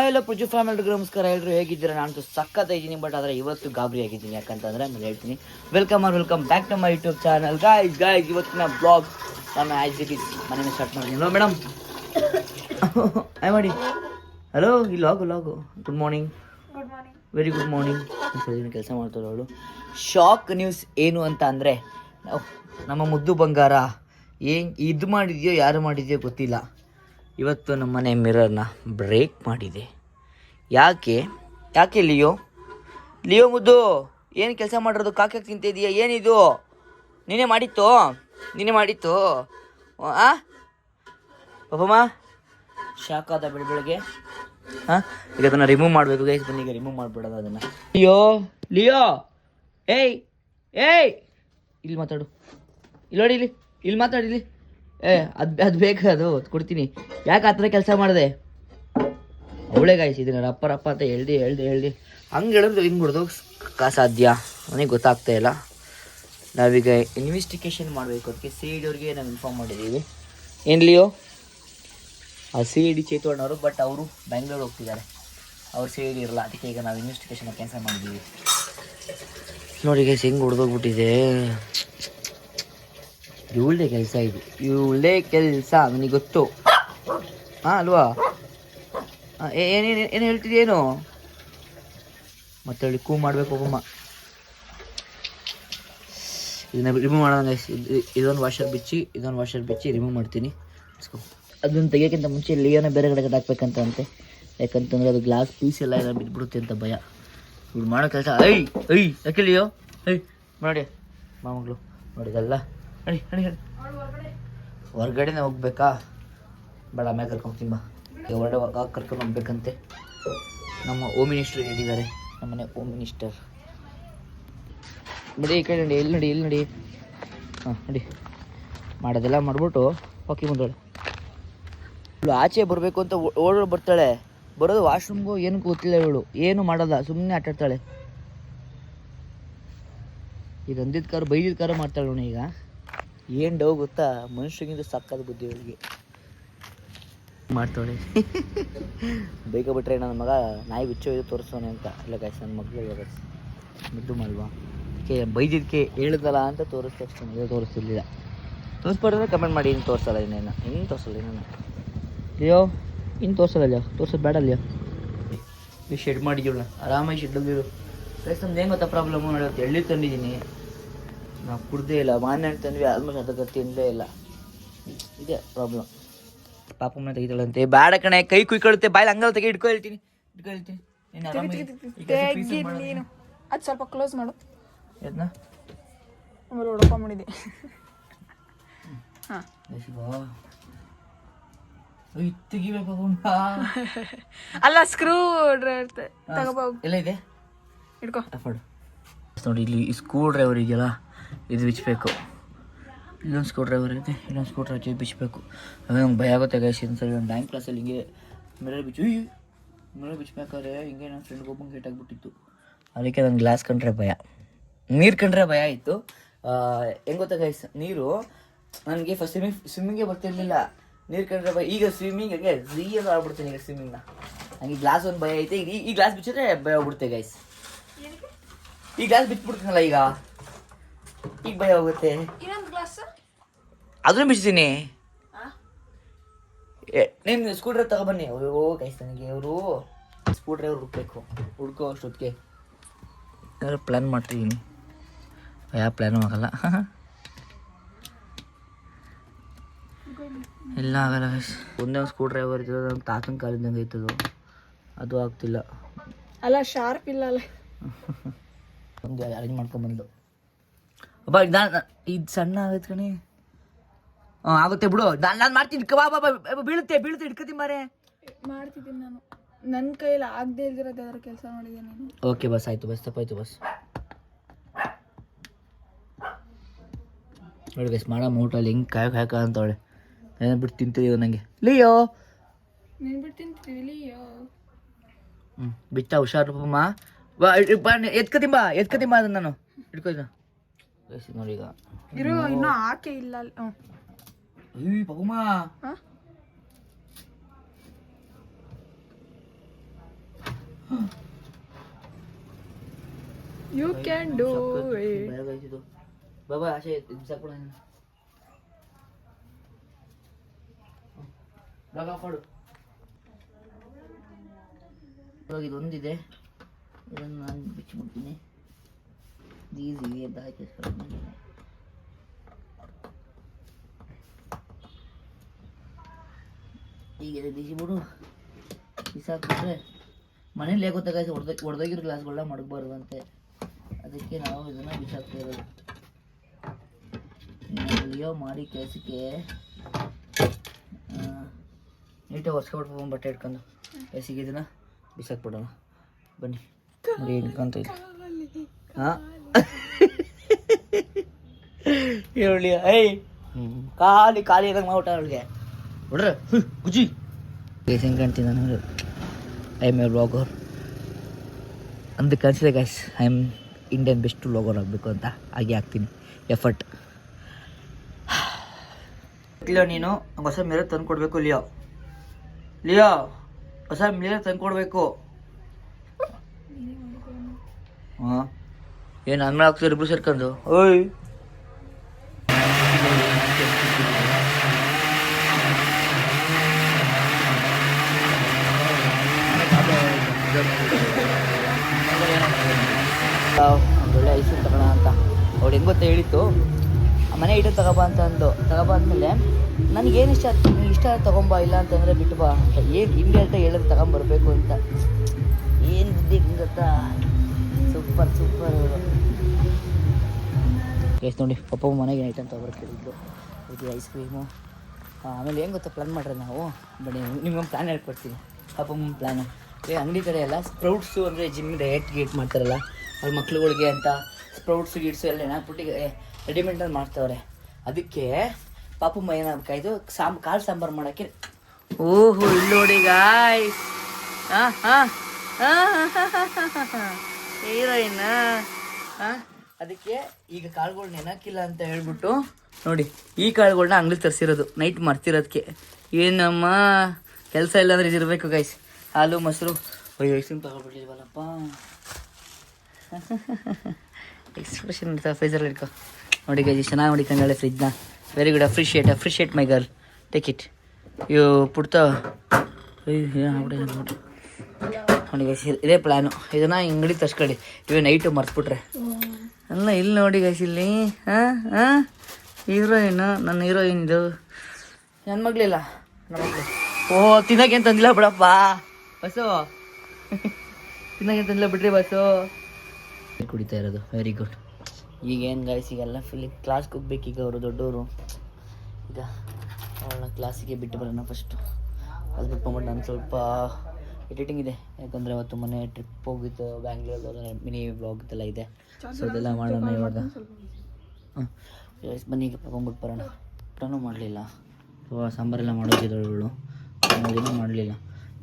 Hi ಪುಜು family ನಮಸ್ಕಾರ. ಎಲ್ಲರೂ ಹೇಗಿದ್ದೀರಾ? ನಾನು ಸಖತ್ ಇದ್ದೀನಿ, ಬಟ್ ಆದರೆ ಇವತ್ತು ಗಾಬರಿ ಆಗಿದ್ದೀನಿ. ಯಾಕಂತಂದರೆ ನಾನು ಹೇಳ್ತೀನಿ, welcome back to my YouTube channel. Guys ಇವತ್ತಿನ ಬ್ಲಾಗ್ ನಾನು ಆ್ಯಸ್ ಇಟ್ ಈಸ್ ಮನೇನ ಸ್ಟಾರ್ಟ್ ಮಾಡ್ತೀನಿ. ಹಲೋ ಮೇಡಮ್, ಹಾಯ್ ಮಾಡಿ. ಹಲೋ, ಈ ಲಾಗು good morning, very good morning. ಕೆಲಸ ಮಾಡ್ತಾಳೆ ಅವಳು. ಶಾಕ್ ನ್ಯೂಸ್ ಏನು ಅಂತ ಅಂದರೆ, ನಮ್ಮ ಮುದ್ದು ಬಂಗಾರ ಇದು ಮಾಡಿದೆಯೋ ಯಾರು ಮಾಡಿದೆಯೋ ಗೊತ್ತಿಲ್ಲ, ಇವತ್ತು ನಮ್ಮ ಮನೆ ಮಿರರ್ನ ಬ್ರೇಕ್ ಮಾಡಿದೆ. ಯಾಕೆ ಲಿಯೋ ಮುದ್ದು ಏನು ಕೆಲಸ ಮಾಡಿರೋದು? ಕಾಕಿ ತಿಂತಿದೀಯಾ? ಏನಿದು? ನೀನೇ ಮಾಡಿತ್ತು ಆ ಪಾಪಮ್ಮ? ಶಾಕ್ ಆದ ಬೆಳಗ್ಗೆ. ಹಾಂ, ಈಗ ಅದನ್ನು ರಿಮೂವ್ ಮಾಡಬೇಕು ಗೈಸ್. ಬನ್ನಿ, ಈಗ ರಿಮೂವ್ ಮಾಡಿಬಿಡೋದು ಅದನ್ನು. ಲಿಯೋ ಏಯ್ ಇಲ್ಲಿ ಮಾತಾಡು. ಇಲ್ಲಿ ಮಾತಾಡಿಲಿ. ಅದು ಬೇಕು, ಅದು ಕೊಡ್ತೀನಿ. ಯಾಕೆ ಆ ಥರ ಕೆಲಸ ಮಾಡಿದೆ? ಅವಳೇ ಗಾಯ್ಸ್ ಇದನ್ನ ರಪ್ಪ ಅಂತ ಹೇಳ್ದು ಹಂಗೆ ಹೇಳಿದ್ರು ಹಿಂಗೆ ಬಿಡ್ದು ಸಾಧ್ಯ? ನನಗೆ ಗೊತ್ತಾಗ್ತಾ ಇಲ್ಲ. ನಾವೀಗ ಇನ್ವೆಸ್ಟಿಗೇಷನ್ ಮಾಡಬೇಕು. ಅದಕ್ಕೆ ಸಿ ಇ ಡಿ ಅವ್ರಿಗೆ ನಾವು ಇನ್ಫಾರ್ಮ್ ಮಾಡಿದ್ದೀವಿ. ಏನ್ಲಿಯೋ ಆ ಸಿ ಇ ಡಿ ಚೇತುವಣ್ಣವರು, ಬಟ್ ಅವರು ಬೆಂಗಳೂರು ಹೋಗ್ತಿದ್ದಾರೆ. ಅವ್ರು ಸಿ ಇ ಡಿ ಇರಲ್ಲ. ಅದಕ್ಕೆ ಈಗ ನಾವು ಇನ್ವೆಸ್ಟಿಗೇಷನ್ ಕ್ಯಾನ್ಸಲ್ ಮಾಡಿದ್ದೀವಿ. ನೋಡಿ ಗೈಸ್ ಹೆಂಗೆ ಹೊಡೆದೋಗ್ಬಿಟ್ಟಿದೆ. ಇವಳದೇ ಕೆಲಸ ನನಗೆ ಗೊತ್ತು. ಹಾಂ ಅಲ್ವಾ? ಏನು ಹೇಳ್ತಿದ್ದೇನು? ಮತ್ತೆ ಹೇಳಿ ಕೂ ಮಾಡಬೇಕು ಹೋಗಮ್ಮ. ಇದನ್ನ ರಿಮೂವ್ ಮಾಡೋಣ. ಇದೊಂದು ವಾಷರ್ ಬಿಚ್ಚಿ ರಿಮೂವ್ ಮಾಡ್ತೀನಿ. ಅದನ್ನು ತೆಗಿಯೋಕ್ಕಿಂತ ಮುಂಚೆ ಲಿಯೋನ ಬೇರೆ ಕಡೆ ಹಾಕ್ಬೇಕಂತೆ. ಯಾಕಂತಂದರೆ ಅದು ಗ್ಲಾಸ್ ಪೀಸ್ ಎಲ್ಲ ಬಿದ್ದುಬಿಡುತ್ತೆ ಅಂತ ಭಯ. ಇವ್ರು ಮಾಡೋ ಕೆಲಸ ಯಾಕೆ ಲಿಯೋ ಮಾಡಿ ಮಾಮಗಳು ನೋಡಿದಲ್ಲ. ನಡಿ ಹೊರ್ಗಡೆನೇ ಹೋಗ್ಬೇಕಾ? ಬೇಡ, ಆಮೇಲೆ ಕರ್ಕೊಂಡ್ತೀನಿ ಬಾ. ಹೊರಗಡೆ ಕರ್ಕೊಂಡು ಹೋಗ್ಬೇಕಂತೆ. ನಮ್ಮ ಹೋಮ್ ಮಿನಿಸ್ಟರ್ ಹೇಳಿದ್ದಾರೆ, ನಮ್ಮನೆ ಹೋಮ್ ಮಿನಿಸ್ಟರ್. ನಡಿ ಈ ಕಡೆ ನಡಿ, ಎಲ್ಲಿ ನಡಿ. ಹಾಂ ನಡಿ. ಮಾಡೋದೆಲ್ಲ ಮಾಡಿಬಿಟ್ಟು ಹೋಗಿ ಬಂದೋಳೆ. ಇವಳು ಆಚೆ ಬರಬೇಕು ಅಂತ ಬರ್ತಾಳೆ. ಬರೋದು ವಾಶ್ರೂಮ್ಗೂ ಏನು ಗೊತ್ತಿಲ್ಲ ಇವಳು. ಏನು ಮಾಡೋದ, ಸುಮ್ಮನೆ ಆಟಾಡ್ತಾಳೆ. ಈಗ ಅಂದಿದ್ದ ಕಾರು ಬೈದಿದ್ದ ಕಾರು ಮಾಡ್ತಾಳೆ ಅವನು. ಈಗ ಏನು ಡವ್ ಗೊತ್ತಾ, ಮನುಷ್ಯಗಿಂತ ಸಕ್ಕದ ಬುದ್ಧಿ ಅವಳಿಗೆ ಮಾಡ್ತಾಳೆ. ಬೇಗ ಬಿಟ್ರೆ ನನ್ನ ಮಗ ನಾಯಿ ಬಿಚ್ಚೋ ಇದು ತೋರಿಸೋನೆ ಅಂತ. ಇಲ್ಲ ಗಾಯ್ಸ್, ನನ್ನ ಮಗಳು ಇವಾಗ ಮುದ್ದು ಮಲ್ವಾ ಅದಕ್ಕೆ ಬೈದಿದ್ದಕ್ಕೆ ಹೇಳ್ದಲ್ಲ ಅಂತ ತೋರಿಸ್ತಾ ಅಷ್ಟೇ. ಇದು ತೋರಿಸ್ತಿರ್ಲಿಲ್ಲ. ತೋರಿಸ್ಬಾರ್ದ್ರೆ ಕಮೆಂಟ್ ಮಾಡಿ. ಇನ್ನು ತೋರಿಸಲ್ಲ, ಇನ್ನು ತೋರಿಸಲ್ಲ. ಅಯ್ಯೋ ಇನ್ನು ತೋರಿಸಲ್ಲ, ತೋರಿಸೋದು ಬೇಡ ಅಲ್ಲಿಯೋ. ನೀವು ಶೆಡ್ ಮಾಡಿದ್ದೀವಲ್ಲ, ಆರಾಮಾಗಿ ಶೆಡ್ಡಲ್ಲಿರು. ಗೈಸ್ ನಮ್ದು ಏನು ಗೊತ್ತಾ ಪ್ರಾಬ್ಲಮ್ಮು? ನೋಡಿ, ಎಳ್ಳಿ ತಂದಿದ್ದೀನಿ, ನಾವು ಕುಡ್ದೇ ಇಲ್ಲ. ಮಾನ್ಯ ಅಂತಂದ್ವಿ, ಆಲ್ಮೋಸ್ಟ್ ಅದಕ್ಕೆ ತಿನ್ನಲೇ ಇಲ್ಲ. ಇದೇ ಪ್ರಾಬ್ಲಮ್. ಪಾಪಮ್ಮನ ತೆಗಿತಾಳಂತೆ. ಬೇಡ ಕಣೆ, ಕೈ ಕುಯ್ಕೊಳುತ್ತೆ. ಬಾಯಲ್ಲಿ ಹಂಗಲ್ಲ ತೆಗಿ. ಇಟ್ಕೊ ಹೇಳ್ತೀನಿ. ನೀನು ಅದು ಸ್ವಲ್ಪ ಕ್ಲೋಸ್ ಮಾಡು. ಅದನ್ನ ಹೊಡ್ಕೊಂಬಿಟ್ಟಿದೆ. ಹಾಂ ತೆಗಿಬೇಕು. ಅಲ್ಲ, ಸ್ಕ್ರೂ ತಗೋಬಹುದು. ಎಲ್ಲ ಇದೆ, ಇಟ್ಕೋ. ನೋಡಿ, ಇಲ್ಲಿ ಈ ಸ್ಕ್ರೂ ಡ್ರೈವರ್ ಇದೆಯಲ್ಲ, ಇದು ಬಿಚ್ಚಬೇಕು. ಇಲ್ಲೊಂದು ಸ್ಕ್ರೂ ಡ್ರೈವರ್ ಇದೆ, ಇನ್ನೊಂದು ಸ್ಕ್ರೂ ಡ್ರೈವರ್ ಬಿಚ್ಚಬೇಕು. ಅದೇ ನಂಗೆ ಭಯ ಆಗುತ್ತೆ ಗೈಸ್. ಸರಿ ಒಂದು ಡ್ಯಾನ್ಸ್ ಕ್ಲಾಸಲ್ಲಿ ಹಿಂಗೆ ಮಿರರ್ ಬಿಚ್ಚಬೇಕಾದ್ರೆ ಹಿಂಗೆ ನನ್ನ ಫ್ರೆಂಡ್ಗೆ ಒಬ್ಬಂಗೆ ಹೇಟ್ ಆಗಿಬಿಟ್ಟಿತ್ತು. ಅದಕ್ಕೆ ನಂಗೆ ಗ್ಲಾಸ್ ಕಂಡ್ರೆ ಭಯ, ನೀರು ಕಂಡ್ರೆ ಭಯ ಇತ್ತು. ಹೆಂಗೆ ಗೊತ್ತಾ ಗೈಸ್, ನೀರು ನನಗೆ ಫಸ್ಟ್ ಸ್ವಿಮ್ಮಿಂಗೇ ಬರ್ತಿರ್ಲಿಲ್ಲ. ನೀರು ಕಂಡ್ರೆ ಭಯ. ಈಗ ಸ್ವಿಮ್ಮಿಂಗ್ಗೆ ರಿಯಲ್ ಆಗ್ಬಿಡ್ತೀನಿ. ಈಗ ಸ್ವಿಮ್ಮಿಂಗ್ನ ನನಗೆ ಗ್ಲಾಸ್ ಒಂದು ಭಯ ಐತೆ. ಈ ಗ್ಲಾಸ್ ಬಿಚ್ಚಿದ್ರೆ ಭಯ ಆಗ್ಬಿಡುತ್ತೆ ಗೈಸ್. ಈ ಗ್ಲಾಸ್ ಬಿಟ್ಬಿಡ್ತೀನಲ್ಲ ಈಗ ಭಯ ಹೋಗುತ್ತೆ. ಅದನ್ನು ಬಿಡ್ತೀನಿ. ನೀನು ಸ್ಕ್ರೂ ಡ್ರೈವರ್ ತಗೊಬನ್ನಿ. ಅಯ್ಯೋ ಗೈಸ್, ನನಗೆ ಅವರು ಸ್ಕ್ರೂ ಡ್ರೈವರ್ ಹುಡ್ಕೋ ಅಷ್ಟೊತ್ತಿಗೆ ಏನಾದ್ರು ಪ್ಲ್ಯಾನ್ ಮಾಡ್ತಿದ್ದೀನಿ. ಯಾವ ಪ್ಲ್ಯಾನು ಆಗಲ್ಲ. ಎಲ್ಲ ಆಗಲ್ಲ ಗೈಸ್. ಒಂದೇ ಒಂದು ಸ್ಕ್ರೂ ಡ್ರೈವರ್ ಇರ್ತದೆ, ನಮ್ಮ ತಾತನ ಕಾಲಿದ್ದಂಗೆ ಐತದು. ಅದು ಆಗ್ತಿಲ್ಲ. ಅಲ್ಲ, ಶಾರ್ಪ್ ಇಲ್ಲ ಅಲ್ಲ. ಒಂದು ಅರೇಂಜ್ ಮಾಡ್ಕೊಂಬಂದು ಬಾ. ಇದು ಸಣ್ಣ ಆಗೈತೆ ಕಣೆ. ಹಾಂ ಆಗುತ್ತೆ ಬಿಡು. ನಾನು ಮಾಡ್ತೀನಿ. ಬೀಳುತ್ತೆ ಇಟ್ಕೊತೀನಿ ಮಾರೆ. ಮಾಡ್ತಿದ್ದೀನಿ ನಾನು. ನನ್ನ ಕೈಯಲ್ಲಿ ಆಗದೆ ಇಲ್ದಿರೋದು ಯಾವ್ದಾರು ಕೆಲಸ ಮಾಡಿದ್ದೀನಿ ನಾನು. ಓಕೆ ಬಸ್, ಆಯಿತು ಬಸ್, ತಪ್ಪಾಯ್ತು ಬಸ್. ನೋಡಿ ಬಸ್, ಮಾಡಮ್ಮ ಊಟಲ್ಲಿ ಹೆಂಗೆ ಕಾಯಕ ಅಂತವಳೆ. ಏನೋ ಬಿಟ್ಟು ತಿಂತಿದ್ದೀವ ನನಗೆ. ಲಿಯೋ ನೀನು ಬಿಟ್ಟು ತಿಂತೀವಿ ಲಿಯೋ. ಬಿಟ್ಟ ಹುಷಾರಪ್ಪ. ಎತ್ಕತಿಂಬ ಅದನ್ನು ನಾನು ಇಟ್ಕೊಯ್ತು ನೋಡಿ. ಈಗ ಇನ್ನೂ ಆಕೆ ಇಲ್ಲ. ಪಗುಮ ಯು ಕ್ಯಾನ್ ಡೂ ಇಟ್. ಬಾಬಾ ಆಶೆ ಬಿಸಾಕ್ಬಿಡ ಮಾಡು. ಇವಾಗ ಇದೊಂದಿದೆ, ಇದನ್ನು ನಾನು ಬಿಚ್ಚಿಬಿಡ್ತೀನಿ. ಈಸಿ ಅಂತ ಹಾಕಿಸ್ಕೊಂಡು ಈಗ ಬಿಸಿಬಿಡು. ಬಿಸಾಕ್ಬಿಟ್ರೆ ಮನೇಲಿ ಹೇಗೆ ಗೊತ್ತಾಗ ಹೊಡೆದೋಗಿರೋ ಗ್ಲಾಸ್ಗಳನ್ನ ಮಡಗಬಾರ್ದಂತೆ, ಅದಕ್ಕೆ ನಾವು ಇದನ್ನು ಬಿಸಾಕ್ತಾ ಇರೋದು. ಲಿಯೋ ಮಾಡಿ ಕೆಲಸಕ್ಕೆ ನೀಟಾಗಿ ಒರ್ಸ್ಕೊಬಿಟ್ಟು ಬಟ್ಟೆ ಇಟ್ಕೊಂಡು ಬೇಸಿಗೆ ಇದನ್ನು ಬಿಸಾಕ್ಬಿಡೋಣ ಬನ್ನಿ. ನೋಡಿ ಇಟ್ಕೊಂತ ಇದೆ. ಹಾಂ ಹೇಳಿ ಐ ಖಾಲಿ ಖಾಲಿ ಇದಂಗೆ ಮಾಡ್ಬಿಟ್ಟ ಅವಳಿಗೆ ಬಿಡ್ರೆ ಗುಜಿ ಹೆಂಗೆ ಕಾಣ್ತೀನಿ ನಾನು. ಐ ಎಮ್ ಎ ವ್ಲಾಗರ್ ಅಂದು ಕನ್ಸಿದೆ guys. I am Indian best vlogger ಆಗಬೇಕು ಅಂತ ಹಾಗೆ ಆಗ್ತೀನಿ ಎಫರ್ಟ್. ಲಿಯೋ ನೀನು ಹೊಸ ಮಿರರ್ ತಂದು ಕೊಡಬೇಕು. ಲಿಯೋ ಲಿಯೋ ಹೊಸ ಮಿರರ್ ತಂದು ಕೊಡಬೇಕು. ಹಾಂ ಏನು ಅನ್ನ ಹಾಕ್ತಾರೆ ಇಬ್ರು ಸೇರ್ಕೊಂಡು. ಓಯ್ ಒಳ್ಳೆ ಐಸ್ಕ್ರೀಮ್ ತಗೋಣ ಅಂತ ಅವ್ಳು ಹೆಂಗೆ ಗೊತ್ತಾ ಹೇಳಿತ್ತು, ಮನೆ ಇಟ್ಟು ತಗೋಬಾ ಅಂತ ಅಂದು. ತಗೋಬಾ ಅಂದಮೇಲೆ ನನಗೇನು ಇಷ್ಟ ಇಷ್ಟ ತೊಗೊಂಬಾ, ಇಲ್ಲ ಅಂತಂದರೆ ಬಿಟ್ಟು ಬಾ ಅಂತ. ಏನು ಇಲ್ಲಿ ಅಂತ ಹೇಳಿದ್ರೆ ತಗೊಂಬರ್ಬೇಕು ಅಂತ. ಏನು ಬುದ್ಧಿ ಗೊತ್ತಾ, ಸೂಪರ್ ಸೂಪರ್. ಎಷ್ಟು ನೋಡಿ ಪಪ್ಪ ಮನೆಗೆ ನೈಟ್ ಅಂತ ತೊಗೊಬರ್ಕೆ ಹೇಳಿದ್ದು. ಇದು ಐಸ್ ಕ್ರೀಮು. ಆಮೇಲೆ ಏನು ಗೊತ್ತಾ ಪ್ಲ್ಯಾನ್ ಮಾಡ್ರೆ ನಾವು, ಬನ್ನಿ ನಿಮ್ಗೊಂದು ಪ್ಲ್ಯಾನ್ ಹೇಳ್ಕೊಡ್ತೀನಿ. ಪಪ್ಪ ಪ್ಲ್ಯಾನು ಅಂಗಡಿ ಕಡೆ ಎಲ್ಲ ಸ್ಪ್ರೌಟ್ಸು ಅಂದರೆ ಜಿಮ್ ಡಯಟ್ ಗೀಟ್ ಮಾಡ್ತಾರಲ್ಲ ಅವ್ರ ಮಕ್ಳುಗಳಿಗೆ ಅಂತ ಸ್ಪ್ರೌಟ್ಸು ಗೀಟ್ಸು ಎಲ್ಲ ಏನಾಗ್ಬಿಟ್ಟು ರೆಡಿಮೇಡಲ್ಲಿ ಮಾಡ್ತಾವ್ರೆ. ಅದಕ್ಕೆ ಪಾಪಮ್ಮ ಏನಾಗಬೇಕಾಯ್ತು ಕಾಳು ಸಾಂಬಾರು ಮಾಡೋಕ್ಕೆ. ಓಹೋ ಇಲ್ಲಿ ನೋಡಿ ಗಾಯ್ಸ್, ಹಾಂ ಹಾಂ ಹೀರೋಯಿನ್. ಅದಕ್ಕೆ ಈಗ ಕಾಳುಗಳು ನೆನಕಿಲ್ಲ ಅಂತ ಹೇಳ್ಬಿಟ್ಟು ನೋಡಿ ಈ ಕಾಳುಗಳನ್ನ ಅಂಗಡಿ ತರಿಸಿರೋದು ನೈಟ್ ಮರ್ತಿರೋದಕ್ಕೆ. ಏನಮ್ಮ ಕೆಲಸ ಇಲ್ಲ ಅಂದರೆ ಇದಿರಬೇಕು ಗೈಸ್. ಹಾಲು ಮೊಸರು. ಅಯ್ಯೋ ಐಸ್ ಕ್ರೀಮ್ ತಗೊಳ್ಬಿಟ್ಟಿಲ್ವಲ್ಲಪ್ಪ. ಎಕ್ಸ್ಪ್ರೆಷನ್ ಇರ್ತಾ ಫ್ರೀಜರ್ ಇಟ್ಕೊ ನೋಡಿ ಗೈಸ್, ಚೆನ್ನಾಗಿ ನೋಡಿಕೊಂಡಳೆ ಫ್ರಿಜ್ನ. Very good, appreciate my girl, take it you ಪುಡ್ತ. ನೋಡಿ ಗೈಸ್ ಇದೇ ಪ್ಲ್ಯಾನು. ಇದನ್ನು ಅಂಗಡಿ ತರ್ಸ್ಕೊಳ್ಳಿ, ಇವೇ ನೈಟು ಮರ್ತ್ಬಿಟ್ರೆ ಅಲ್ಲ. ಇಲ್ಲಿ ನೋಡಿ ಗೈಸ್ ಇಲ್ಲಿ ಹೀರೋಯಿನು, ನನ್ನ ಹೀರೋಯಿನ್ ಇದು ನನ್ನ ಮಗಳಿಲ್ಲ ನಮ್ಮ ಮಗಳು. ಓಹ್ ತಿನ್ನೋಕೇನು ತಂದಿಲ್ಲ ಬಿಡಪ್ಪ ಬಸ್ಸು, ತಿನ್ನೋಕೇನು ತಂದಿಲ್ಲ ಬಿಡ್ರಿ ಬಸ್ಸು. ಕುಡಿತಾ ಇರೋದು ವೆರಿ ಗುಡ್. ಈಗೇನು ಗಾಯ್ಸ್ ಈಗೆಲ್ಲ ಫುಲ್ ಕ್ಲಾಸ್ಗೆ ಹೋಗ್ಬೇಕು. ಈಗ ಅವರು ದೊಡ್ಡವರು. ಈಗ ಅವಳನ್ನ ಕ್ಲಾಸಿಗೆ ಬಿಟ್ಟು ಬರೋಣ ಫಸ್ಟು. ಅದು ಬಿಟ್ಕೊಂಬಿಟ್ಟು ನಾನು ಸ್ವಲ್ಪ ಎಡಿಟಿಂಗ್ ಇದೆ, ಯಾಕಂದರೆ ಅವತ್ತು ಮೊನ್ನೆ ಟ್ರಿಪ್ ಹೋಗಿತ್ತು ಬ್ಯಾಂಗ್ಳೂರಲ್ಲಿ, ಮಿನಿ ವ್ಲಾಗ್ ಇದೆಲ್ಲ ಇದೆ. ಸೊ ಅದೆಲ್ಲ ಮಾಡೋಣ ಇವಾಗ. ಹಾಂ ಬನ್ನಿ ಈಗ ತಗೊಂಬಿಟ್ಟು ಬರೋಣ. ಊಟನೂ ಮಾಡಲಿಲ್ಲ, ಸಾಂಬಾರೆಲ್ಲ ಮಾಡೋದಿದ್ದಳು, ಏನೂ ಮಾಡಲಿಲ್ಲ.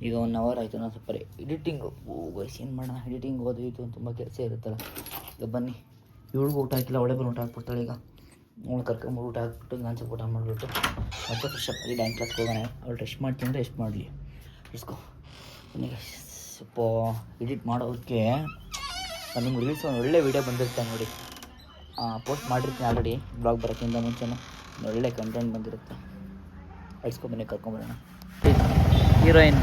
ಈಗ 1 ಅವರ್ ಆಯಿತು. ನಾನು ಸ್ವಲ್ಪ ಎಡಿಟಿಂಗು ವಯಸ್ಸು ಏನು ಮಾಡೋಣ, ಎಡಿಟಿಂಗ್ ಓದು ಇದು ತುಂಬ ಕೆಲಸ ಇರುತ್ತಲ್ಲ. ಈಗ ಬನ್ನಿ, ಇವಳಿಗೂ ಊಟ ಹಾಕಿಲ್ಲ, ಒಳ್ಳೆ ಬಂದು ಊಟ ಹಾಕ್ಬಿಡ್ತಾಳೆ. ಈಗ ಅವಳು ಕರ್ಕೊಂಬ ಊಟ ಹಾಕ್ಬಿಟ್ಟು ನಾನು ಸ್ವಲ್ಪ ಊಟ ಮಾಡಿಬಿಟ್ಟು ಮತ್ತೆ ಫ್ರೆಶ್ ಅಪ್ ಆಗಿ ಡ್ಯಾನ್ಸ್ ಕ್ಲಾಸ್ಗೆ ಹೋಗೋಣ. ಅವಳು ರೆಸ್ಟ್ ಮಾಡ್ತೀನಿ ಅಂದರೆ ರೆಸ್ಟ್ ಮಾಡಲಿ. ಇಸ್ಕೋ ಬನ್ನಿ ಸ್ವಲ್ಪ ಎಡಿಟ್ ಮಾಡೋದಕ್ಕೆ ನಿಮ್ಗೆ ರೀಲ್ಸ್ ಒಂದು ಒಳ್ಳೆ ವೀಡಿಯೋ ಬಂದಿರುತ್ತೆ ನೋಡಿ, ಪೋಸ್ಟ್ ಮಾಡಿರ್ತೀನಿ ಆಲ್ರೆಡಿ. ಬ್ಲಾಗ್ ಬರೋಕ್ಕಿಂತ ಮುಂಚೆನೇ ಒಳ್ಳೆ ಕಂಟೆಂಟ್ ಬಂದಿರುತ್ತೆ. ಅಳಿಸ್ಕೊಂಬನ್ನಿ, ಕರ್ಕೊಂಬರೋಣ. ಹೀರೋಯಿನ್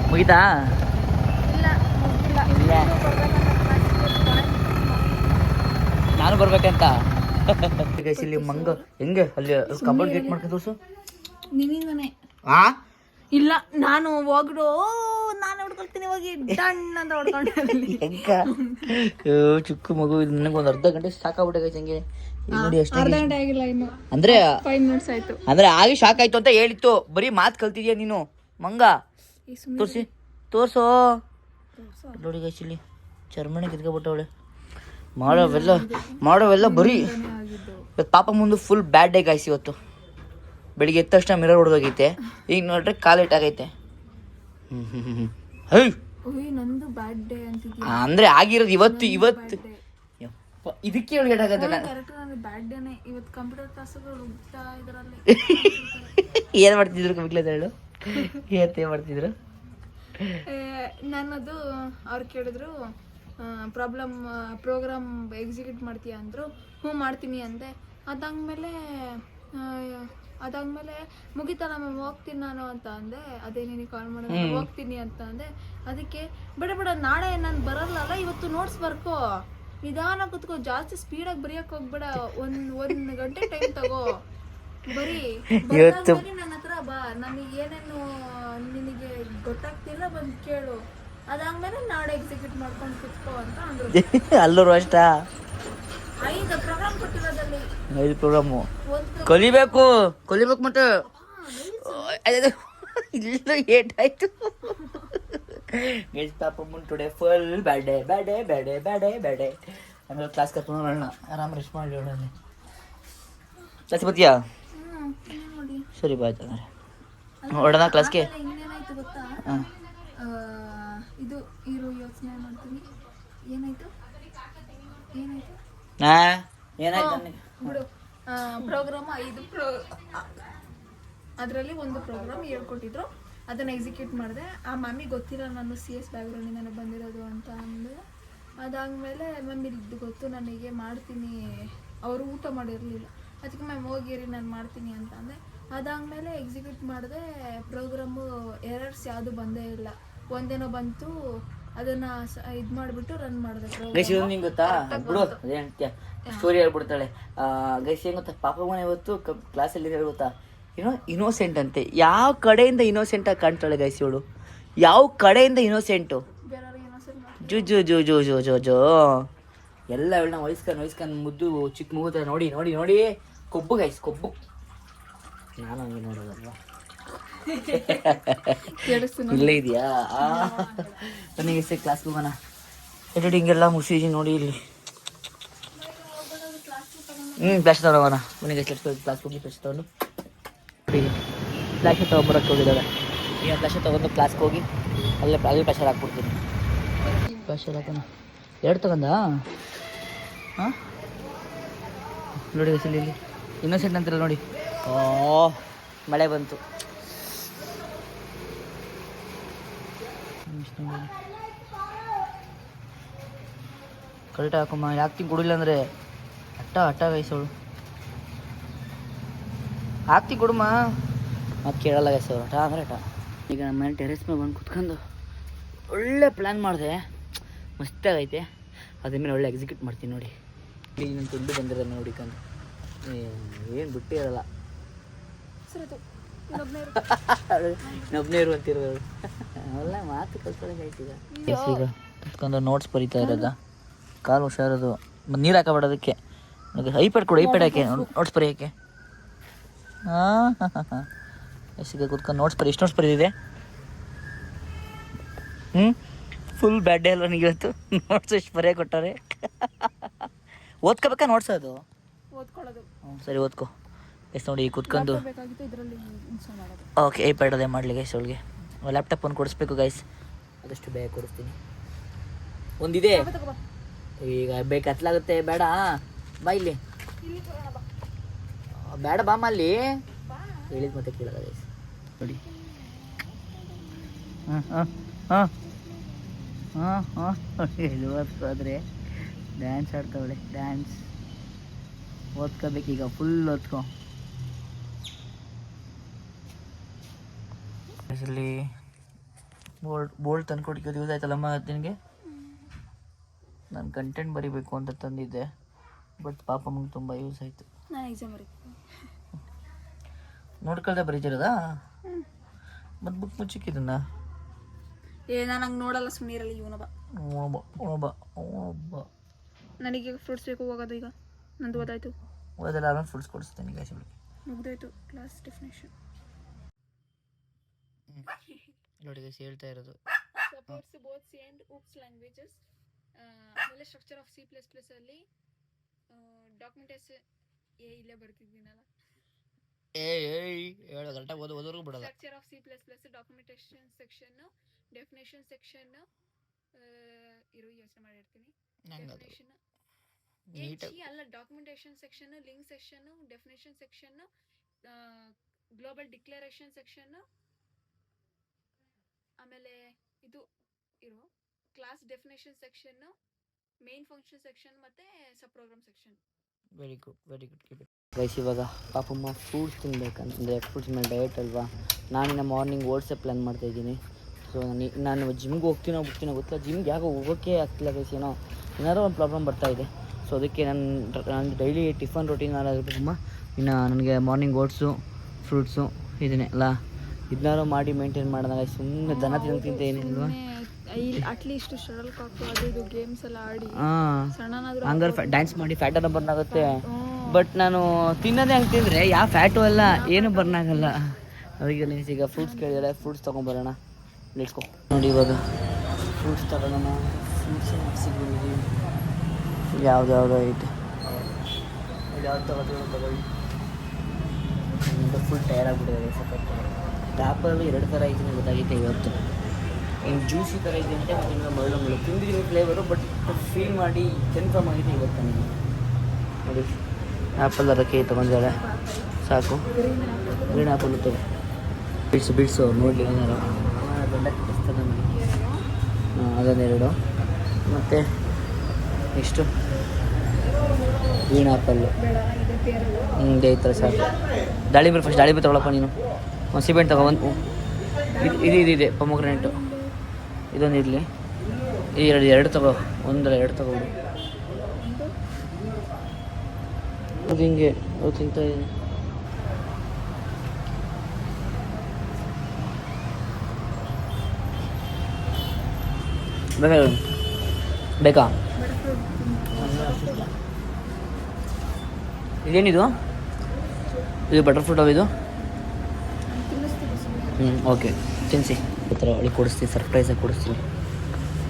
ಮುಗಿತಾ? ಇಲ್ಲ ನಾನು ಬರ್ಬೇಕಂತ ಇಲ್ಲಿ ಮಂಗ ಹೆಂಗೆ ಅಲ್ಲಿ ಕಬರ್ಡ್ ಗೇಟ್ ಮಾಡ್ಕೊಂಡು ತೋರ್ಸು. ನಿನ್ನಿಂದನೇ ಇಲ್ಲ ನಾನು ಹೋಗ್ಬಿಡು, ನಾನು ಹೊಡ್ಕೊಳ್ತೀನಿ ಹೋಗಿ ಡನ್ ಅಂತ ಹೊಡ್ಕೊಂಡು. ಹೆಂಗ ಚಿಕ್ಕ ಮಗು ನನಗೆ ಒಂದು ಅರ್ಧ ಗಂಟೆ ಸಾಕಾಗ್ಬಿಟ್ಟೆ ಹಂಗೆ ನೋಡಿ. ಅಷ್ಟು ಅರ್ಧ ಗಂಟೆ ಆಗಿಲ್ಲ ಇನ್ನು, ಅಂದ್ರೆ 5 minutes ಆಯ್ತು. ಅಂದ್ರೆ ಆಗಿ ಶಾಕ್ ಆಯ್ತು ಅಂತ ಹೇಳಿತ್ತು. ಬರೀ ಮಾತು ಕಲ್ತಿದ್ಯಾ ನೀನು ಮಂಗ. ತೋರ್ಸೋ ನೋಡಿ ಗೈಸ್ ಇಲ್ಲಿ ಚರ್ಮಣಿ ಕಿತ್ಕೊಬಿಟ್ಟವಳೆ. ಮಾಡೋವೆಲ್ಲ ಬರೀ ಇವತ್ತು ಪಾಪ ಮುಂದೆ ಫುಲ್ ಬ್ಯಾಡ್ ಡೇ ಗಾಯ್ಸ್. ಇವತ್ತು ಬೆಳಿಗ್ಗೆ ಎದ್ದ ತಕ್ಷಣ ಮಿರರ್ ಹೊಡೆದೋಗೈತೆ. ಈಗ ನೋಡ್ರೆ ಕಾಲೇಟ್ ಆಗೈತೆ. ನಂದು ಬ್ಯಾಡ್ ಡೇ ಅಂತಿದ್ಯಾ? ಅಂದ್ರೆ ಆಗಿರೋದು ಇವತ್ತು ಇದಕ್ಕೆ ಒಳಗಡೆ ಆಗೋದು. ಬ್ಯಾಡ್ ಡೇನೆ ಇವತ್ತು. ಕಂಪ್ಯೂಟರ್ ಕ್ಲಾಸ್ಗಳು ಹೋಗ್ತಾ ಇದರಲ್ಲಿ ಏನು ಮಾಡ್ತಿದ್ರು ಕಂಪ್ಯೂಟರ್ ಹೇಳು, ಏನ್ ಮಾಡ್ತಿದ್ರು? ನನ್ನದು ಅವ್ರು ಕೇಳಿದ್ರು ಪ್ರೋಗ್ರಾಮ್ ಎಕ್ಸಿಕ್ಯೂಟ್ ಮಾಡ್ತೀಯಾ ಅಂದರು. ಹ್ಞೂ ಮಾಡ್ತೀನಿ ಅಂದೆ. ಅದಾದ್ಮೇಲೆ ಮುಗಿತಲ್ಲ ಮ್ಯಾಮ್ ಹೋಗ್ತೀನಿ ನಾನು ಅಂತ ಅಂದೆ. ಅದೇ ನಿನಗೆ ಕಾಲ್ ಮಾಡೋದು ಹೋಗ್ತೀನಿ ಅಂತ ಅಂದೆ. ಅದಕ್ಕೆ ಬಿಡ ನಾಳೆ ನಾನು ಬರಲ್ಲಲ್ಲ, ಇವತ್ತು ನೋಟ್ಸ್ ಬರ್ಕೋ, ನಿಧಾನ ಕುತ್ಕೋ, ಜಾಸ್ತಿ ಸ್ಪೀಡಾಗಿ ಬರೆಯಕ್ಕೆ ಹೋಗ್ಬೇಡ, ಒಂದು ಗಂಟೆ ಟೈಮ್ ತಗೋ, ಬರೀ ನನ್ನ ಹತ್ರ ಬಾ, ನನಗೆ ಏನೇನು ನಿನಗೆ ಗೊತ್ತಾಗ್ತಿಲ್ಲ ಬಂದು ಕೇಳು, ಅದಾದ್ಮೇಲೆ ನಾಳೆ ಎಕ್ಸಿಕ್ಯೂಟ್ ಮಾಡ್ಕೊಂಡು ಕುತ್ಕೋ ಅಂತ ಅಂದ್ರು. ಅಲ್ಲೂರು ಅಷ್ಟ 5 ಪ್ರೋಗ್ರಾಮ್ ಕೊಟ್ಟಿರೋದಲ್ಲಿ 5 ಪ್ರೋಗ್ರಾಮು ಕಲಿಬೇಕು ಮತ್ತೆ ಇಲ್ಲ ಏಟಾಯ್ತು. ಪಾಪಮ್ಮನ್ ಟುಡೇ ಫುಲ್ ಬ್ಯಾಡೆ ಆಮೇಲೆ ಕ್ಲಾಸ್ ಕರ್ಕೊಂಡು ಹೋಗೋಣ, ಆರಾಮ್ ರೆಸ್ಟ್ ಮಾಡಿ ಹೇಳೋಣ. ಕ್ಲಾಸ್ ಬರ್ತೀಯಾ? ಸರಿ ಬಾಯ್ ತಗೋರಿ, ಹೊಡೋಣ ಕ್ಲಾಸ್ಗೆ. ಇನ್ನೇನಾಯ್ತು ಗೊತ್ತಾ, ಇದು ಇರೋ ಯೋಚನೆ ಮಾಡ್ತೀನಿ. ಏನಾಯ್ತು ಬಿಡು. ಪ್ರೋಗ್ರಾಮ್ 5 ಅದರಲ್ಲಿ ಒಂದು ಪ್ರೋಗ್ರಾಮ್ ಹೇಳ್ಕೊಟ್ಟಿದ್ರು, ಅದನ್ನು ಎಕ್ಸಿಕ್ಯೂಟ್ ಮಾಡಿದೆ. ಆ ಮ್ಯಾಮಿಗೆ ಗೊತ್ತಿಲ್ಲ ನಾನು CS ಬ್ಯಾಕ್ಗ್ರೌಂಡಿಂದ ಬಂದಿರೋದು ಅಂತ ಅಂದೆ. ಅದಾದಮೇಲೆ ಮ್ಯಾಮ್ ಇದು ಗೊತ್ತು ನನಗೆ, ಮಾಡ್ತೀನಿ, ಅವರು ಊಟ ಮಾಡಿರಲಿಲ್ಲ, ಅದಕ್ಕೆ ಮ್ಯಾಮ್ ಹೋಗಿರಿ ನಾನು ಮಾಡ್ತೀನಿ ಅಂತ ಅಂದೆ. ಅದಾದಮೇಲೆ ಎಕ್ಸಿಕ್ಯೂಟ್ ಮಾಡಿದೆ. ಪ್ರೋಗ್ರಾಮು ಎರರ್ಸ್ ಯಾವುದು ಬಂದೇ ಇಲ್ಲ, ಒಂದೇನೋ ಬಂತು, ಅದನ್ನು ಇದು ಮಾಡಿಬಿಟ್ಟು ರನ್ ಮಾಡಿದೆ. ನಿಂಗೆ ಗೊತ್ತಾ ಬಿಡು, ಅದೇ ಹೇಳ್ತೀಯ ಸ್ಟೋರಿ ಹೇಳ್ಬಿಡ್ತಾಳೆ. ಗೈಸ್ ಏನು ಗೊತ್ತಾ, ಪಾಪಮ್ಮನ ಇವತ್ತು ಕ್ಲಾಸಲ್ಲಿ ಹೇಳಿ ಗೊತ್ತಾ, ಇನ್ನೋಸೆಂಟ್ ಅಂತೆ. ಯಾವ ಕಡೆಯಿಂದ ಇನ್ನೋಸೆಂಟಾಗಿ ಕಾಣ್ತಾಳೆ ಗೈಸ್ ಇವಳು, ಯಾವ ಕಡೆಯಿಂದ ಇನ್ನೋಸೆಂಟು. ಜೋ ಜೋ ಜೋ ಜೋ ಜೋ ಜೋ ಜೋ ಎಲ್ಲ ಇವಳನ್ನ ವಹಿಸ್ಕೊಂಡು ಮುದ್ದು ಚಿಕ್ಕ ಮುಗುತ್ತಾರೆ. ನೋಡಿ ಕೊಬ್ಬು ಗೈಸ್, ಕೊಬ್ಬು. ನಾನು ಹಂಗೆ ನೋಡೋದಲ್ವಾ, ಇಲ್ಲೇ ಇದೆಯಾ? ನನಗೆ ಕ್ಲಾಸ್ಗೆ ಹೋಗೋಣ, ಎಡಿಟಿಂಗೆಲ್ಲ ಮುಗಿಸಿ ನೋಡಿ ಇಲ್ಲಿ. ಫ್ಲಾಶ್ ತಗೊಂಡೋಗೋಣ, ಮನೆಗೆ ಕ್ಲಾಸ್ ಹೋಗಿ ಫ್ಲಾಶ್ ತೊಗೊಂಡು ಫ್ಲಾಶ್ ತೊಗೊಂಬರಕ್ಕೆ ಹೋಗಿದ್ದಾಳೆ. ಈಗ ಫ್ಲಾಶ್ ತೊಗೊಂಡು ಕ್ಲಾಸ್ಗೆ ಹೋಗಿ ಅಲ್ಲೇ ಪ್ರೆಷರ್ ಹಾಕ್ಬಿಡ್ತೀನಿ. ಪ್ರೆಷರ್ ಹಾಕೋಣ, 2 ತಗೊಂಡ. ಹಾಂ ನೋಡಿ ಇಲ್ಲಿ ಇನ್ನೋಸೆಂಟ್ ಅಂತಿಲ್ಲ ನೋಡಿ. ಮಳೆ ಬಂತು. ಕರೆಕ್ಟ್ ಹಾಕಮ್ಮ, ಯಾಕೆ ಕೊಡಿಲ್ಲ ಅಂದರೆ ಅಟ್ಟ ಗೈಸವಳು. ಹಾಕ್ತಿ ಕೊಡಮ್ಮ, ಅದು ಕೇಳಲ್ಲ ಗೈಸವಳು, ಅಟ ಅಂದರೆ ಅಟ. ಈಗ ನಮ್ಮ ಮನೆ ಟೆರೆಸ್ ಮೇಲೆ ಬಂದು ಕುತ್ಕೊಂಡು ಒಳ್ಳೆ ಪ್ಲ್ಯಾನ್ ಮಾಡಿದೆ, ಮಸ್ತಾಗೈತೆ. ಅದ್ರ ಮೇಲೆ ಒಳ್ಳೆ ಎಕ್ಸಿಕ್ಯೂಟ್ ಮಾಡ್ತೀನಿ ನೋಡಿ. ಈಗ ನನ್ನ ತುಂಡು ಬಂದಿರೋದು ನೋಡಿಕೊಂಡು ಏನು ಬಿಟ್ಟೇ ಇರಲ್ಲ, ಇನ್ನೊಬ್ಬನೇ ಇರು ಅಂತಿರೋದು. ಅವೆಲ್ಲ ಮಾತು ಕಲ್ತ್ಕೊಳ್ಳೋಕೆ ಆಯ್ತು. ಈಗ ಕುತ್ಕೊಂಡು ನೋಟ್ಸ್ ಬರೀತಾ ಇರೋದ, ಕಾಲು ಹುಷಾರದು, ನೀರು ಹಾಕಬೇಡೋದಕ್ಕೆ. ನನಗೆ ಐಪ್ಯಾಡ್ ಕೊಡು, ಐಪ್ಯಾಡ್ ಹಾಕಿ ನೋಟ್ಸ್ ಬರೆಯೋಕ್ಕೆ. ಈಗ ಕುತ್ಕೊಂಡು ನೋಟ್ಸ್ ಬರೀ. ಎಷ್ಟು ನೋಟ್ಸ್ ಬರೀದಿದೆ? ಫುಲ್ ಬ್ಯಾಡ್ ಡೇ ಅಲ್ವ ನನಗೆ ಇವತ್ತು. ನೋಟ್ಸ್ ಎಷ್ಟು ಬರೆಯೋಕೆ ಕೊಟ್ಟಾರೆ. ಓದ್ಕೋಬೇಕಾ ನೋಟ್ಸ್ ಅದು? ಸರಿ ಓದ್ಕೋ. ಎಷ್ಟು ನೋಡಿ ಕುತ್ಕೊಂಡು. ಓಕೆ, ಐಪ್ಯಾಡ್ ಅದೇ ಮಾಡಲಿ ಗೈಸ್. ಅವಳಿಗೆ ಲ್ಯಾಪ್ಟಾಪ್ ಒಂದು ಕೊಡಿಸ್ಬೇಕು ಗೈಸ್, ಅದಷ್ಟು ಬೇಗ ಕೊಡಿಸ್ತೀನಿ. ಒಂದಿದೆ ಈಗ, ಬೇಕು ಹತ್ಲಾಗುತ್ತೆ. ಬೇಡ ಬಾ ಇಲ್ಲಿ, ಬೇಡ ಬಾಮ್ಮ ಅಲ್ಲಿ ಹೇಳಿದ ಮತ್ತೆ ಕೇಳೋದ ಗೈಸ್ ನೋಡಿ. ಓದ್ಕೋದ್ರೆ ಡ್ಯಾನ್ಸ್ ಆಡ್ತಾವಳೆ, ಡ್ಯಾನ್ಸ್. ಓದ್ಕೋಬೇಕೀಗ, ಫುಲ್ ಓದ್ಕೊ. ಇಲ್ಲಿ ಬೋಲ್ಡ್ ತಂದ್ಕೊಟ್ಟಿದ್ದು ಯೂಸ್ ಆಯ್ತಲ್ಲಮ್ಮ ನಿನಗೆ. ನಾನು ಕಂಟೆಂಟ್ ಬರೀಬೇಕು ಅಂತ ತಂದಿದ್ದೆ, ಬಟ್ ಪಾಪಮ್ಮಗೆ ತುಂಬ ಯೂಸ್ ಆಯಿತು. ನಾನು ಎಕ್ಸಾಮ್ ಬರೀತೀನಿ, ನೋಡ್ಕೊಳ್ದೆ ಬರೀತಿರೋದಾ? ಮತ್ತು ಬುಕ್ ಮುಚ್ಚಿಕ್ಕಿದನ್ನ ನಾನು ಹಂಗೆ ನೋಡಲ್ಲ, ಸುಮ್ಮನಿರಲ್ಲ. ಇವನೊಬ್ಬ ನನಗೆ ಫ್ರೂಟ್ಸ್ ಬೇಕು, ಹೋಗೋದು ಈಗ. ನಂದು ಓದಾಯ್ತು, ಓದಲ್ಲ. ಆಮೇಲೆ ಫ್ರೂಟ್ಸ್ ಕೊಡಿಸ್ತೀನಿ ಗೈಸ್. ಮುಗ್ದಾಯ್ತು ಕ್ಲಾಸ್ ಡೆಫಿನೇಷನ್. ನೋಡಿ ಗೈಸ್ ಹೇಳ್ತಾ ಇರೋದು, supports both C and OOPS languages. ಆಮೇಲೆ ಸ್ಟ್ರಕ್ಚರ್ ಆಫ್ C++ ಅಲ್ಲಿ ಡಾಕ್ಯುಮೆಂಟೇಶನ್ ಇಲ್ಲೇ ಬರ್ತಿದ್ದೀನಲ್ಲ. ಹೇಳು ಕರೆಕ್ಟಾಗಿ ಓದೋರ್ಗೂ ಬಿಡೋಲ್ಲ. Structure of C++ documentation section, definition section ಇರೋ ಯೋಚನೆ ಮಾಡಿರ್ತೀನಿ. ಡೆಫಿನೇಷನ್ ಅಲ್ಲ, documentation section, link section, definition section, global declaration section, ಆಮೇಲೆ ಇದು ಇರೋ class definition section, main function section ಮತ್ತೆ sub program section. Very good guys. ಇವಾಗ ಪಾಪಮ್ಮ ಫ್ರೂಟ್ಸ್ ತಿನ್ಬೇಕಂತಂದರೆ ಫ್ರೂಟ್ಸ್ ಮೇಲೆ ಡಯಟ್ ಅಲ್ವಾ, ನಾನಿನ್ನ ಮಾರ್ನಿಂಗ್ ಓಟ್ಸೇ ಪ್ಲ್ಯಾನ್ ಮಾಡ್ತಾಯಿದ್ದೀನಿ. ಸೊ ನಾನು ಜಿಮ್ಗೆ ಹೋಗ್ತೀನೋ ಗೊತ್ತಿಲ್ಲ, ಜಿಮ್ಗೆ ಯಾಕೋ ಹೋಗೋಕ್ಕೆ ಆಗ್ತಿಲ್ಲ ಗೈಸ್. ಏನಾದರೂ ಒಂದು ಪ್ರಾಬ್ಲಮ್ ಬರ್ತಾಯಿದೆ. ಸೊ ಅದಕ್ಕೆ ನಾನು ಡೈಲಿ ಟಿಫನ್ ರೊಟೀನ್ ಆಗಿರ್ಬೇಕಮ್ಮ. ಇನ್ನು ನನಗೆ ಮಾರ್ನಿಂಗ್ ಓಟ್ಸು ಫ್ರೂಟ್ಸು ಇದನ್ನೇ ಅಲ್ಲ, ಇದನ್ನಾರು ಮಾಡಿ ಮೇಂಟೈನ್ ಮಾಡಿದಾಗ ಸುಮ್ಮನೆ ದನ ತಿಂತ ಏನಿಲ್ವಾ. ಅಟ್ಲೀಸ್ಟ್ ಶಟಲ್ ಕಾಕ್ ಅದು ಇದು ಗೇಮ್ಸ್ ಎಲ್ಲ ಆಡಿ ಸಣ್ಣನಾದ್ರೂ ಹಂಗಾರೆ ಡ್ಯಾನ್ಸ್ ಮಾಡಿ ಫ್ಯಾಟನ್ನು ಬರ್ನ್ ಆಗುತ್ತೆ. ಬಟ್ ನಾನು ತಿನ್ನೋದೇ ಹಂಗೆ ತಿಂದರೆ ಯಾವ ಫ್ಯಾಟು ಅಲ್ಲ, ಏನು ಬರ್ನ್ ಆಗಲ್ಲ. ಅವರಿಗೆ ಈಗ ಫ್ರೂಟ್ಸ್ ಕೇಳಿದರೆ ಫ್ರೂಟ್ಸ್ ತೊಗೊಂಬರೋಣ, ಲೆಟ್ಸ್ ಗೋ. ನೋಡಿ ಇವಾಗ ಫ್ರೂಟ್ಸ್ ತಗೊಳ್ಳೋಣ. ಫ್ರೂಟ್ಸ್ ಸಿಗ್ಬೋದು, ಯಾವುದೋ ಐತೆ, ಯಾವ್ದು ತಗೊಳ್ಳಿ. ಫುಲ್ ಟೈರ್ ಆಗಿಬಿಟ್ಟಿದೆ ಸಖತ್ತು. ಆ್ಯಪಲ್ಲಿ 2 ಥರ ಐತೆ ಗೊತ್ತಾಗೈತೆ ಇವತ್ತು. ಇನ್ನು ಜ್ಯೂಸಿ ಥರ ಇದೆ ಅಂತೆ, ಮತ್ತು ಇನ್ನೂ ಮರಳು ತಿಂದಿದ್ದೀನಿ ಫ್ಲೇವರು, ಬಟ್ ಫೀಲ್ ಮಾಡಿ ಕನ್ಫರ್ಮ್ ಆಗಿದೆ ಇವತ್ತು ನನಗೆ. ನೋಡಿ ಆ್ಯಪಲ್ ಅದಕ್ಕೆ ತೊಗೊಂಡಿದ್ದಾರೆ, ಸಾಕು. ಗ್ರೀನ್ ಆ್ಯಪಲ್ ತಗೋ, ಬಿಡ್ಸು ನೋಡಲಿ ಏನಾರು ದೊಡ್ಡ ಕಿಟ್ಟಿಸ್ತದೆ ನಮಗೆ. ಅದನ್ನೆರಡು, ಮತ್ತು ಇಷ್ಟು ಗ್ರೀನ್ ಆ್ಯಪಲ್ಲು ಈ ಥರ ಸಾಕು. ದಾಳಿಂಬೆ ತೊಗೊಳಪ್ಪ ನೀನು. ಒಂದು ಸಿಬೆಂಟ್ ತಗೋ, ಒಂದು ಇದೆ ಪೊಮೊಗ್ರೆನೇಟು, ಇದೊಂದು ಇರಲಿ. ಈ ಎರಡು ತಗೋ, 2 ತಗೊಬಿಡು. ಅದು ಹಿಂಗೆ ತಿಂತಾ ಇದ್ದೀನಿ. ಬೇಕಾ? ಇದೇನಿದು? ಇದು ಬಟರ್ ಫ್ರೂಟ್ ಇದು? ಓಕೆ, ತಿನ್ನಿಸಿ. ಈ ಥರ ಒಳಗೆ ಕೊಡಿಸ್ತೀನಿ, ಸರ್ಪ್ರೈಸಾಗಿ ಕೊಡಿಸ್ತೀನಿ.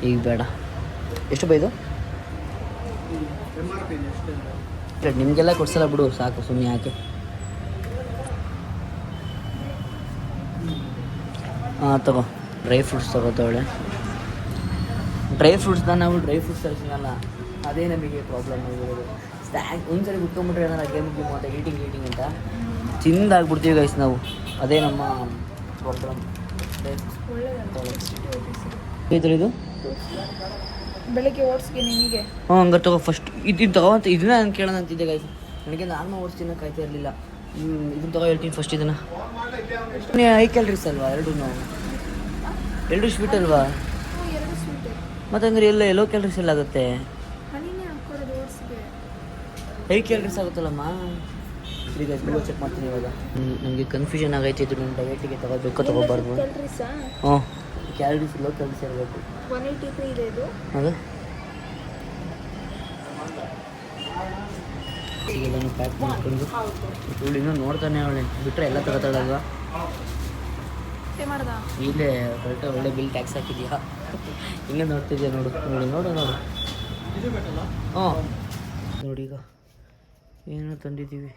ಈಗ ಬೇಡ. ಎಷ್ಟು ಬೈದು? ನಿಮಗೆಲ್ಲ ಕೊಡ್ಸಲ್ಲ ಬಿಡು, ಸಾಕು ಸುಮ್ಮನೆ ಯಾಕೆ. ತಗೋ, ಡ್ರೈ ಫ್ರೂಟ್ಸ್ ತಗೋತಾವಳೆ. ಡ್ರೈ ಫ್ರೂಟ್ಸ್ನ ನಾವು ಡ್ರೈ ಫ್ರೂಟ್ಸ್ ತರಿಸಿನಲ್ಲ, ಅದೇ ನಮಗೆ ಪ್ರಾಬ್ಲಮ್ ಆಗಿರೋದು. ಒಂದ್ಸರಿ ಬಿಟ್ಕೊಂಡ್ಬಿಟ್ರೆ ಏನಾರ ಗೇಮ್ ಅಂತ ಈಟಿಂಗ್ ಅಂತ ತಿಂದಾಗ್ಬಿಡ್ತೀವಿ ಗೈಸ್ ನಾವು. ಅದೇ ನಮ್ಮ ಪ್ರಾಬ್ಲಮ್. ಇದು ಬೆಳಗ್ಗೆ ಓಟ್ಸ್ಗೆ ನಿನಗೆ ಹಂಗಾರೆ ತಗೋ ಫಸ್ಟ್. ಇದು ತಗೋಂತ ಇದನ್ನ ನಾನು ಕೇಳೋಣ ಅಂತಿದ್ದೆ ಗೈಸ್. ನನಗೆ ನಾರ್ಮಲ್ ಓಟ್ಸ್ ತಿನ್ನೋಕೆ ಆಯ್ತಾ ಇರಲಿಲ್ಲ. ಇದನ್ನ ತಗೋ ಹೇಳ್ತೀನಿ ಫಸ್ಟ್. ಇದನ್ನು 5 ಕ್ಯಾಲರೀಸ್ ಅಲ್ವಾ ಎರಡು ಸ್ವೀಟ್ ಅಲ್ವಾ? ಮತ್ತು ಅಂದರೆ ಎಲ್ಲೋ ಕ್ಯಾಲರೀಸ್ ಎಲ್ಲ ಆಗುತ್ತೆ. 5 ಕ್ಯಾಲರೀಸ್ ಆಗುತ್ತಲ್ಲಮ್ಮ. ಈಗ ಚೆಕ್ ಮಾಡ್ತೀನಿ ಇವಾಗ. ನನಗೆ ಕನ್ಫ್ಯೂಷನ್ ಆಗೈತೆ, ಇದು ನನ್ನ ಡಯಟಿಗೆ ತಗೋಬೇಕು ತಗೋಬಾರ್ದು. ಹ್ಞೂ, ಕ್ಯಾಲರೀಸ್ ಲೋ ಕ್ಯಾಲರೀಸ್ ಇರಬೇಕು. 183 ಇದೆ ಇದು. ಅದು ಈಗೆಲ್ಲನೂ ಪ್ಯಾಕ್ ಮಾಡ್ಕೊಂಡು ಇವಳು ಇನ್ನೂ ನೋಡ್ತಾನೆ, ಅವಳೆ ಬಿಟ್ಟರೆ ಎಲ್ಲ ತಗೋತಾಳಲ್ವಾ. ಇಲ್ಲೇ ಕರೆಕ್ಟಾಗಿ ಒಳ್ಳೆ ಬಿಲ್ ಟ್ಯಾಕ್ಸ್ ಹಾಕಿದ್ಯಾ? ಇನ್ನೂ ನೋಡ್ತಿದ್ಯಾ? ನೋಡು. ಹ್ಞೂ ನೋಡಿ, ಈಗ ಏನೋ ತಂದಿದ್ದೀವಿ.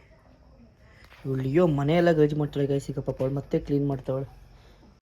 ಇವಳು ಮನೆಯೆಲ್ಲ ಗಜ್ ಮಾಡ್ತಾಳೆ ಗೈಸ್. ಈಗ ಪಾಪ ಅವಳು ಮತ್ತೆ ಕ್ಲೀನ್ ಮಾಡ್ತಾವಳೆ.